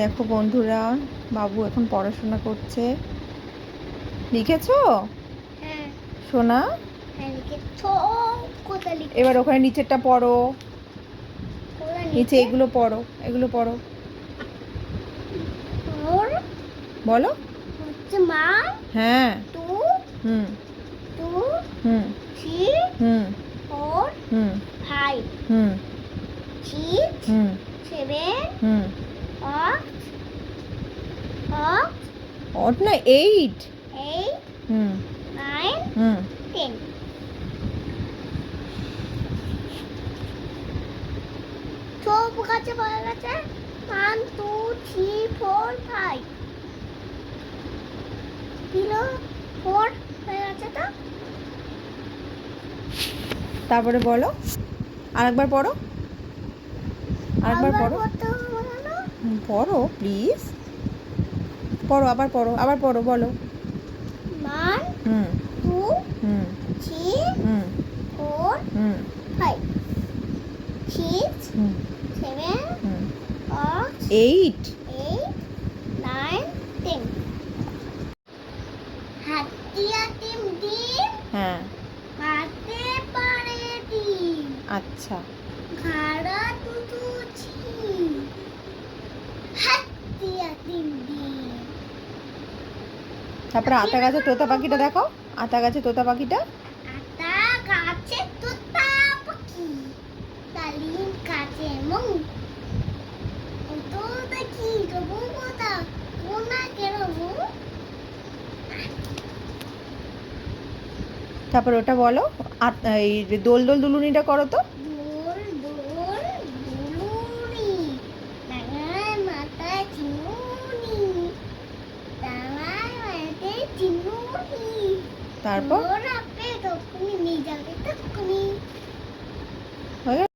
দেখো বন্ধুরা, বাবু এখন পড়াশোনা করছে। লিখেছো? হ্যাঁ। সোনা, এবার ওখানে নিচেরটা পড়ো। নিচে এগুলো পড়ো, এগুলো পড়ো। বলো। মা, হ্যাঁ। টু, হুম টু, হুম থ্রি, হুম 4, হুম 5, হুম 6, হুম 7, হুম 8, ওট না 8। 8, হুম 9, হুম 10. সব কাছে বলা গেছে 1, 2, 3, 4, 5. কিলো 4 হয়ে গেছে তো। তারপরে বলো, আরেকবার পড়ো, আরেকবার আবার পড়ো। পড়তে হবে না? পড়ো প্লিজ, পড়ো, আবার পড়ো, আবার পড়ো, বলো। 1, হুম 2, হুম 3, হুম 4, হুম 5, 6, হুম 7, হুম 8, 8। 8, 9, 10. হাতিয়া ডিম ডিম হ্যাঁ, পাতে পারে ডিম, আচ্ছা। ঘাড়া দুধু ঝিম, হাতিয়া ডিম ডিম। তারপরে আতা গাছে তোতা পাখিটা দেখাও, আতা গাছে তোতা পাখিটা। আতা গাছে তোতা পাখি, ডালিম গাছে মৌ, তো দেখি তবু কথা কোনা কেরবো। তারপর ওটা বলো, এই যে দোল দোল দুলুনিটা করো তো। দোল দোল দুলুনি, ডাঙায় মাথায় চিনুনি, ডাঙায় মাথায় চিনুনি, তারপর ওর আপে তখনই নিয়ে যাবে তখনই। হয়ে গেল?